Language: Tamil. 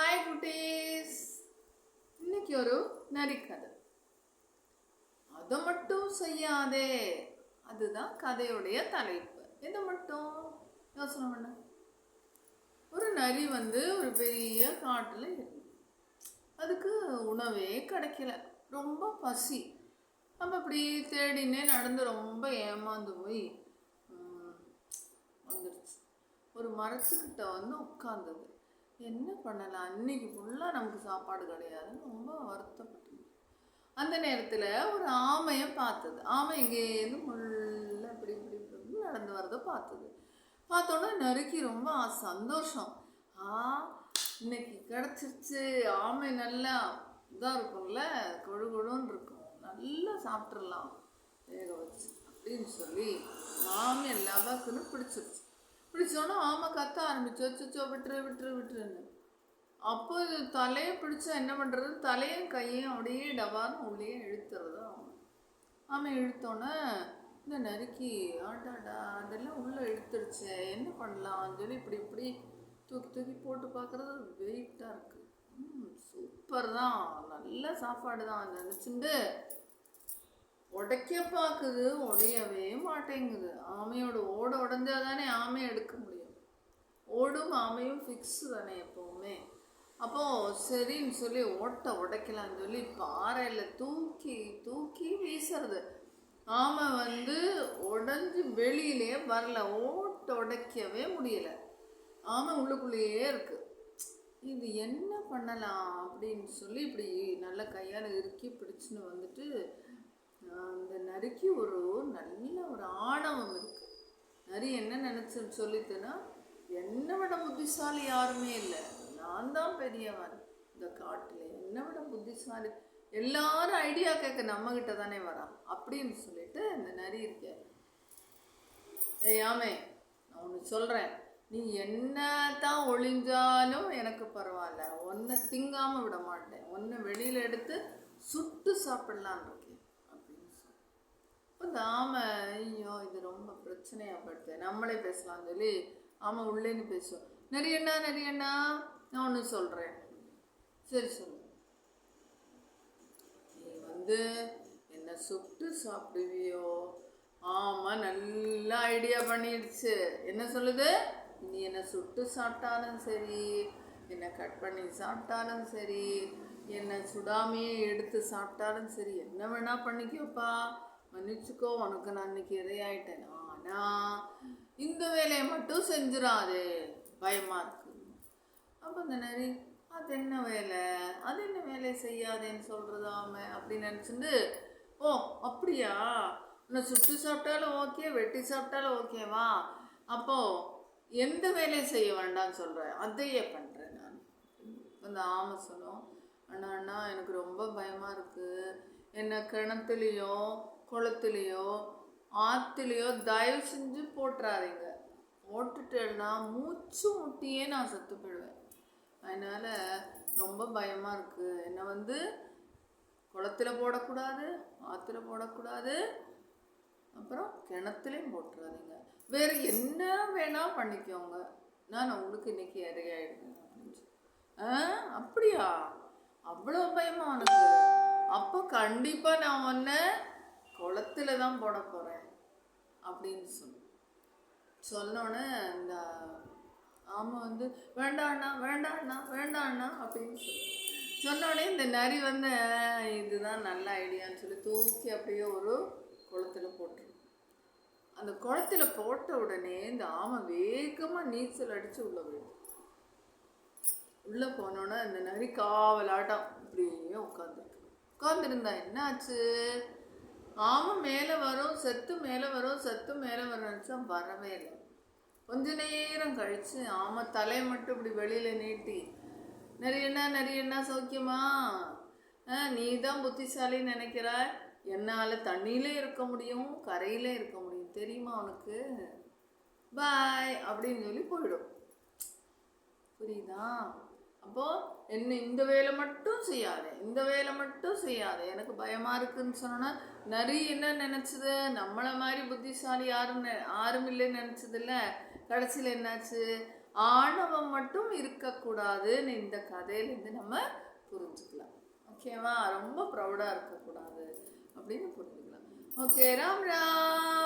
ஹாய் குட்டீஸ். இன்னைக்கு ஒரு நரிக்கதை. அதை மட்டும் செய்யாதே, அதுதான் கதையுடைய தலைப்பு. இதை மட்டும் யோசனை பண்ண. ஒரு நரி ஒரு பெரிய காட்டில் இருக்கு. அதுக்கு உணவே கிடைக்கல, ரொம்ப பசி. நம்ம இப்படி தேடினே நடந்து ரொம்ப ஏமாந்து போய் வந்துடுச்சு. ஒரு மரத்துக்கிட்ட உட்கார்ந்தது. என்ன பண்ணலாம், அன்னைக்கு ஃபுல்லாக நமக்கு சாப்பாடு கிடையாதுன்னு ரொம்ப வருத்தப்பட்டு. அந்த நேரத்தில் ஒரு ஆமையை பார்த்தது. ஆமை இங்கேருந்து முள்ள இப்படி இப்படி இப்படி நடந்து வரதை பார்த்தது. பார்த்தோன்னா நறுக்கி ரொம்ப சந்தோஷம். இன்னைக்கு கிடச்சிருச்சு. ஆமை நல்லா இதாக இருக்கும்ல, கொழு கொழுன்னு இருக்கும், நல்லா சாப்பிட்றலாம் வேக வச்சு அப்படின்னு சொல்லி ஆமை எல்லாத்துக்குன்னு பிடிச்சிருச்சு. பிடிச்சோன்னா ஆமை கத்த ஆரம்பிச்சு, வச்சுச்சோ விட்டுரு விட்டுரு விட்டுருன்னு. அப்போ தலையை பிடிச்சா என்ன பண்ணுறது, தலையும் கையும் அப்படியே டபார்னு உள்ளே இழுத்துறது. ஆமை இழுத்தோன்னே இந்த நறுக்கி ஆட்டாடா அதெல்லாம் உள்ளே இழுத்துடுச்சு, என்ன பண்ணலாம்னு சொல்லி இப்படி இப்படி தூக்கி தூக்கி போட்டு பார்க்குறது. வெயிட்டாக இருக்குது. சூப்பர் தான், நல்ல சாப்பாடு தான் நினச்சிண்டு உடைக்க பார்க்குது. உடையவே மாட்டேங்குது. ஆமையோட ஓட உடஞ்சாதானே ஆமையை எடுக்க முடியும். ஓடும் ஆமையும் ஃபிக்ஸு தானே எப்போவுமே. அப்போது சரின்னு சொல்லி ஓட்டை உடைக்கலான்னு சொல்லி பாறையில் தூக்கி தூக்கி வீசுறது. ஆமை உடஞ்சி வெளியிலே வரல, ஓட்டை உடைக்கவே முடியலை. ஆமை உள்ளுக்குள்ளேயே இருக்குது. இது என்ன பண்ணலாம் அப்படின்னு சொல்லி இப்படி நல்லா கையால் இறுக்கி பிடிச்சின்னு அந்த நரிக்கு ஒரு நல்ல ஒரு ஆணவம் இருக்கு. நரி என்ன நினைச்சுன்னு சொல்லிட்டுன்னா, என்னை விட புத்திசாலி யாருமே இல்லை, நான் தான் பெரியவன் இந்த காட்டில், என்னை விட புத்திசாலி எல்லாரும் ஐடியா கேட்க நம்ம கிட்ட தானே வரான் அப்படின்னு சொல்லிட்டு இந்த நரி இருக்க. ஏயாமே, நான் ஒன்று சொல்கிறேன், நீ என்ன தான் ஒளிஞ்சாலும் எனக்கு பரவாயில்ல, ஒன்றை திங்காமல் விட மாட்டேன், ஒன்றை வெளியில் எடுத்து சுட்டு சாப்பிடலான் இருக்கேன் அப்படின்னு சொல்லி. இந்த ஆமை ஐயோ இது ரொம்ப பிரச்சனையாகப்படுத்து, நம்மளே பேசலாம்னு சொல்லி ஆமை உள்ளேன்னு பேசுவோம். நரியண்ணா நரியண்ணா, நான் ஒன்று சொல்கிறேன், சரி சொல்லு. நீ என்ன சுட்டு சாப்பிடுவியோ? ஆமாம், நல்லா ஐடியா பண்ணிடுச்சு. என்ன சொல்லுது, நீ என்னை சுட்டு சாப்பிட்டாலும் சரி, என்னை கட் பண்ணி சாப்பிட்டாலும் சரி, என்னை சுடாமையே எடுத்து சாப்பிட்டாலும் சரி, என்ன வேணா பண்ணிக்கோப்பா, மன்னிச்சுக்கோ, உனக்கு நான் இன்னைக்கு இதையாயிட்டேன். ஆனால் இந்த வேலையை மட்டும் செஞ்சிடாதே, பயமாக இருக்கு. அப்போ இந்த நரி, அது என்ன வேலை, அது என்ன வேலையை செய்யாதேன்னு சொல்கிறதாம அப்படின்னு நினச்சிட்டு, ஓ அப்படியா, உன்னை சுட்டு சாப்பிட்டாலும் ஓகே, வெட்டி சாப்பிட்டாலும் ஓகேவா, அப்போது எந்த வேலையை செய்ய வேண்டாம்னு சொல்கிறேன், அதையே பண்ணுறேன் நான். அந்த ஆமை சொன்னோம், அண்ணா அண்ணா எனக்கு ரொம்ப பயமாக இருக்குது, என்னை கிணத்துலேயோ குளத்துலேயோ ஆற்றுலையோ தயவு செஞ்சு போட்டுறாதீங்க, போட்டுட்டேன்னா மூச்சு முட்டியே நான் செத்து போயிடுவேன், அதனால் ரொம்ப பயமாக இருக்குது. என்னை குளத்துல போடக்கூடாது, ஆற்றுல போடக்கூடாது, அப்புறம் கிணத்துலேயும் போட்டுறாதீங்க, வேறு என்ன வேணால் பண்ணிக்கோங்க, நான் உங்களுக்கு இன்னைக்கு இறையாயிடுவேன் அப்படின்னு சொல்லி. அப்படியா, அவ்வளோ பயமா உனக்கு? அப்போ கண்டிப்பாக நான் உன்னை குளத்துல தான் போட போகிறேன் அப்படின்னு சொன்னோன்னே இந்த ஆமை வேண்டாண்ணா வேண்டாண்ணா வேண்டாண்ணா அப்படின்னு சொன்னோடனே இந்த நரி இதுதான் நல்ல ஐடியான்னு சொல்லி தூக்கி அப்படியே ஒரு குளத்துல போட்டுரும். அந்த குளத்துல போட்ட உடனே இந்த ஆமை வேகமாக நீச்சல் அடித்து உள்ளே போயிடும். உள்ளே போனோன்னே இந்த நரி காவலாட்டம் இப்படியே உட்காந்துருந்தா என்ன ஆச்சு, ஆமை மேலே வரும், செத்து மேலே வரும், செத்து மேலே வரும் நினச்சா வரவே இல்லை. கொஞ்ச நேரம் கழித்து ஆமை தலையை மட்டும் இப்படி வெளியில் நீட்டி, நரியண்ணா சௌக்கியமா, நீ தான் புத்திசாலின்னு நினைக்கிற, என்னால் தண்ணியிலே இருக்க முடியும், கரையிலே இருக்க முடியும், தெரியுமா உனக்கு, பாய் அப்படின்னு சொல்லி போயிடும். புரியுதா? அப்போது என்ன இந்த வேலை மட்டும் செய்யாதே, இந்த வேலை மட்டும் செய்யாதே, எனக்கு பயமாக இருக்குதுன்னு சொன்னோன்னா நரி என்ன நினச்சிது, நம்மளை மாதிரி புத்திசாலி யாரும் இல்லைன்னு நினச்சதில்ல. கடைசியில் என்னாச்சு, ஆணவம் மட்டும் இருக்கக்கூடாதுன்னு இந்த கதையிலேருந்து நம்ம புரிஞ்சுக்கலாம். ஓகேவா? ரொம்ப ப்ரௌடாக இருக்கக்கூடாது அப்படின்னு புரிஞ்சுக்கலாம். ஓகே, ராம் ராம்.